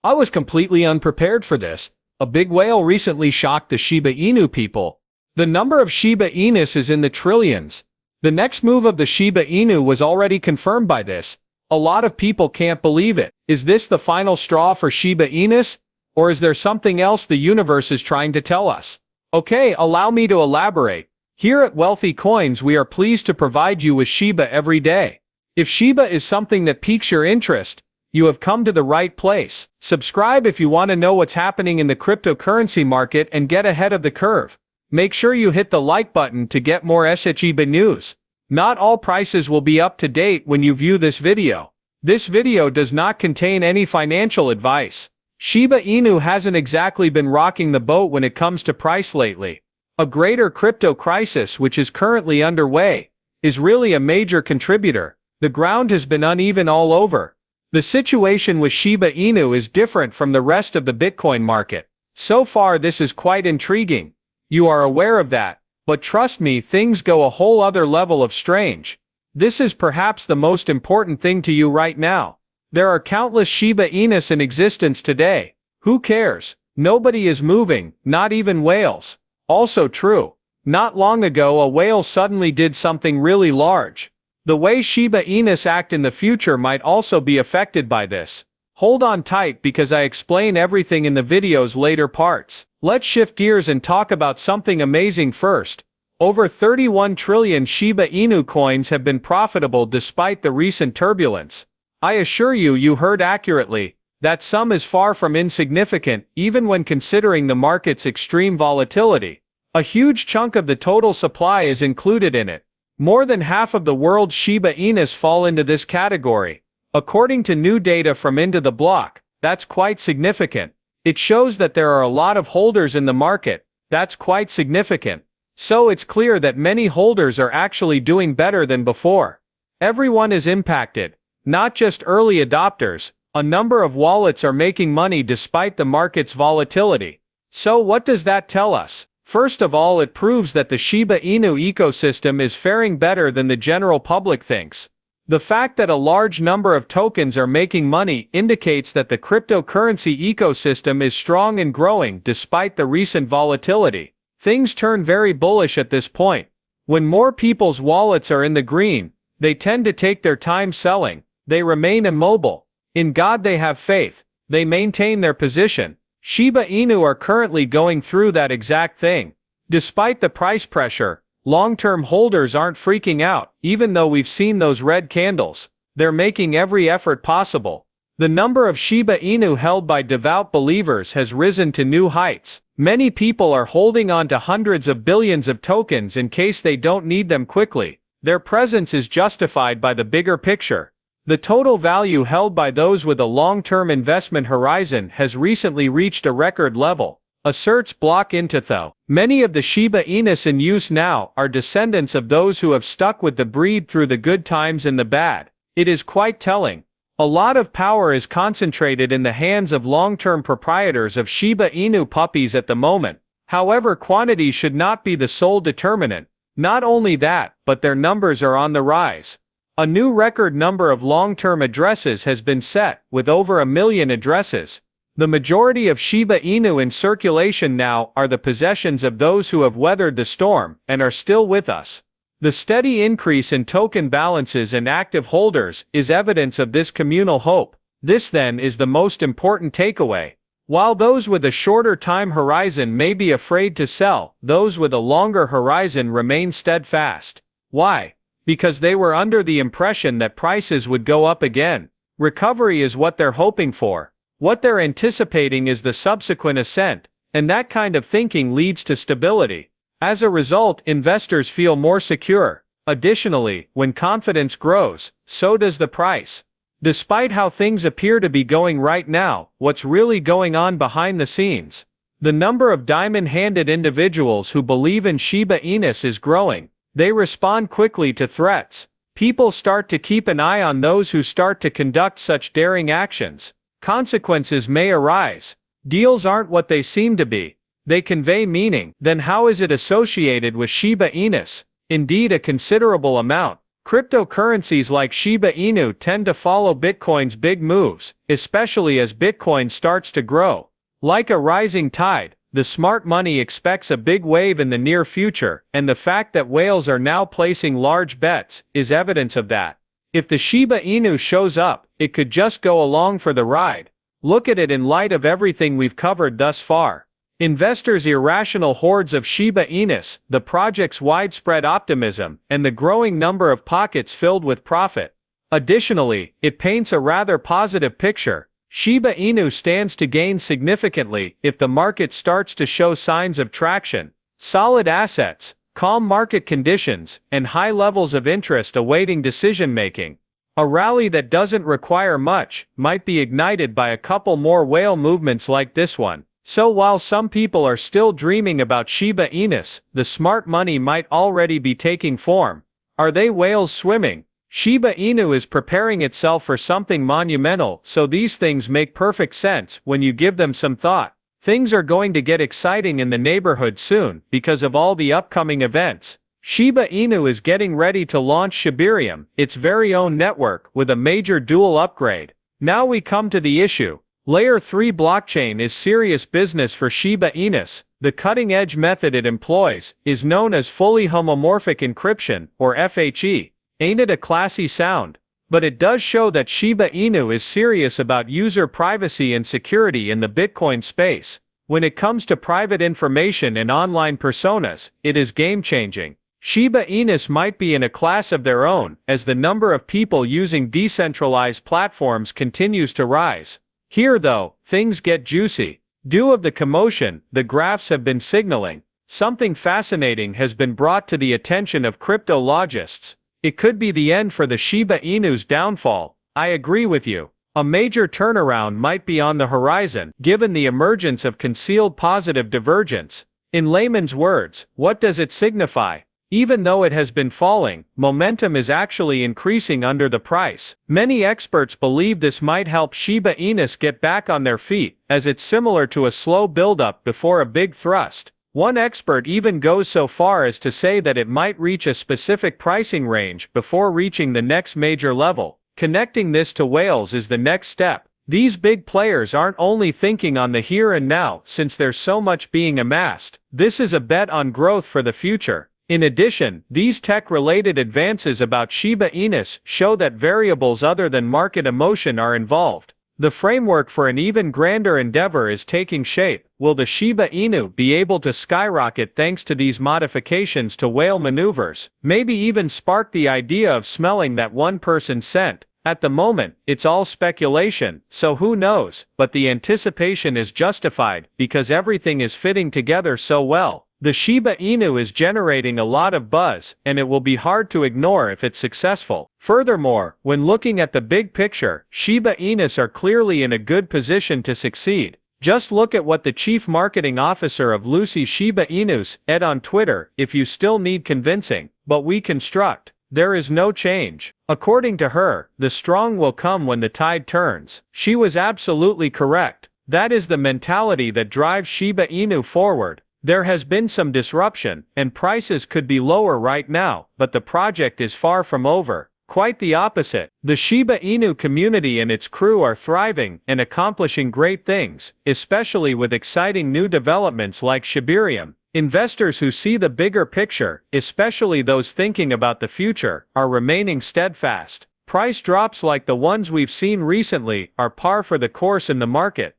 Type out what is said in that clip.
I was completely unprepared for this. A big whale recently shocked the Shiba Inu people. The number of Shiba Inus is in the trillions. The next move of the Shiba Inu was already confirmed by this. A lot of people can't believe it. Is this the final straw for Shiba Inus? Or is there something else the universe is trying to tell us? Okay, allow me to elaborate. Here at Wealthy Coins we are pleased to provide you with Shiba every day. If Shiba is something that piques your interest, you have come to the right place. Subscribe if you want to know what's happening in the cryptocurrency market and get ahead of the curve. Make sure you hit the like button to get more Shiba news. Not all prices will be up to date when you view this video. This video does not contain any financial advice. Shiba Inu hasn't exactly been rocking the boat when it comes to price lately. A greater crypto crisis which is currently underway is really a major contributor. The ground has been uneven all over. The situation with Shiba Inu is different from the rest of the Bitcoin market. So far this is quite intriguing. You are aware of that, but trust me, things go a whole other level of strange. This is perhaps the most important thing to you right now. There are countless Shiba Inus in existence today. Who cares? Nobody is moving, not even whales. Also true. Not long ago a whale suddenly did something really large. The way Shiba Inus act in the future might also be affected by this. Hold on tight because I explain everything in the video's later parts. Let's shift gears and talk about something amazing first. Over 31 trillion Shiba Inu coins have been profitable despite the recent turbulence. I assure you, you heard accurately. That sum is far from insignificant, even when considering the market's extreme volatility. A huge chunk of the total supply is included in it. More than half of the world's Shiba Inus fall into this category. According to new data from Into the Block, that's quite significant. It shows that there are a lot of holders in the market. That's quite significant. So it's clear that many holders are actually doing better than before. Everyone is impacted, not just early adopters. A number of wallets are making money despite the market's volatility. So what does that tell us? First of all, it proves that the Shiba Inu ecosystem is faring better than the general public thinks. The fact that a large number of tokens are making money indicates that the cryptocurrency ecosystem is strong and growing despite the recent volatility. Things turn very bullish at this point. When more people's wallets are in the green, they tend to take their time selling. They remain immobile. In God they have faith. They maintain their position. Shiba Inu are currently going through that exact thing. Despite the price pressure, long-term holders aren't freaking out, even though we've seen those red candles. They're making every effort possible. The number of Shiba Inu held by devout believers has risen to new heights. Many people are holding on to hundreds of billions of tokens in case they don't need them quickly. Their presence is justified by the bigger picture. The total value held by those with a long-term investment horizon has recently reached a record level. Asserts Play.ht. Many of the Shiba Inus in use now are descendants of those who have stuck with the breed through the good times and the bad. It is quite telling. A lot of power is concentrated in the hands of long-term proprietors of Shiba Inu puppies at the moment. However, quantity should not be the sole determinant. Not only that, but their numbers are on the rise. A new record number of long-term addresses has been set, with over 1 million addresses. The majority of Shiba Inu in circulation now are the possessions of those who have weathered the storm and are still with us. The steady increase in token balances and active holders is evidence of this communal hope. This then is the most important takeaway. While those with a shorter time horizon may be afraid to sell, those with a longer horizon remain steadfast. Why? Because they were under the impression that prices would go up again. Recovery is what they're hoping for. What they're anticipating is the subsequent ascent, and that kind of thinking leads to stability. As a result, investors feel more secure. Additionally, when confidence grows, so does the price. Despite how things appear to be going right now, what's really going on behind the scenes? The number of diamond-handed individuals who believe in Shiba Inus is growing. They respond quickly to threats. People start to keep an eye on those who start to conduct such daring actions. Consequences may arise. Deals aren't what they seem to be. They convey meaning. Then how is it associated with Shiba Inus? Indeed, a considerable amount. Cryptocurrencies like Shiba Inu tend to follow Bitcoin's big moves, especially as Bitcoin starts to grow. Like a rising tide, the smart money expects a big wave in the near future, and the fact that whales are now placing large bets is evidence of that. If the Shiba Inu shows up, it could just go along for the ride. Look at it in light of everything we've covered thus far. Investors' irrational hordes of Shiba Inus, the project's widespread optimism, and the growing number of pockets filled with profit. Additionally, it paints a rather positive picture. Shiba Inu stands to gain significantly if the market starts to show signs of traction, solid assets, calm market conditions, and high levels of interest awaiting decision-making. A rally that doesn't require much might be ignited by a couple more whale movements like this one. So while some people are still dreaming about Shiba Inus, the smart money might already be taking form. Are they whales swimming? Shiba Inu is preparing itself for something monumental, so these things make perfect sense when you give them some thought. Things are going to get exciting in the neighborhood soon because of all the upcoming events. Shiba Inu is getting ready to launch Shibarium, its very own network, with a major dual upgrade. Now we come to the issue. Layer 3 blockchain is serious business for Shiba Inus. The cutting-edge method it employs is known as fully homomorphic encryption, or FHE. Ain't it a classy sound? But it does show that Shiba Inu is serious about user privacy and security in the Bitcoin space. When it comes to private information and online personas, it is game-changing. Shiba Inus might be in a class of their own, as the number of people using decentralized platforms continues to rise. Here though, things get juicy. Due of the commotion, the graphs have been signaling. Something fascinating has been brought to the attention of cryptologists. It could be the end for the Shiba Inu's downfall. I agree with you. A major turnaround might be on the horizon, given the emergence of concealed positive divergence. In layman's words, what does it signify? Even though it has been falling, momentum is actually increasing under the price. Many experts believe this might help Shiba Inus get back on their feet, as it's similar to a slow buildup before a big thrust. One expert even goes so far as to say that it might reach a specific pricing range before reaching the next major level. Connecting this to whales is the next step. These big players aren't only thinking on the here and now since there's so much being amassed. This is a bet on growth for the future. In addition, these tech-related advances about Shiba Inus show that variables other than market emotion are involved. The framework for an even grander endeavor is taking shape. Will the Shiba Inu be able to skyrocket thanks to these modifications to whale maneuvers? Maybe even spark the idea of smelling that one-person scent? At the moment, it's all speculation, so who knows, but the anticipation is justified because everything is fitting together so well. The Shiba Inu is generating a lot of buzz, and it will be hard to ignore if it's successful. Furthermore, when looking at the big picture, Shiba Inus are clearly in a good position to succeed. Just look at what the chief marketing officer of Lucy Shiba Inus said on Twitter: "If you still need convincing, but we construct, there is no change." According to her, the strong will come when the tide turns. She was absolutely correct. That is the mentality that drives Shiba Inu forward. There has been some disruption, and prices could be lower right now, but the project is far from over. Quite the opposite. The Shiba Inu community and its crew are thriving and accomplishing great things, especially with exciting new developments like Shibarium. Investors who see the bigger picture, especially those thinking about the future, are remaining steadfast. Price drops like the ones we've seen recently are par for the course in the market.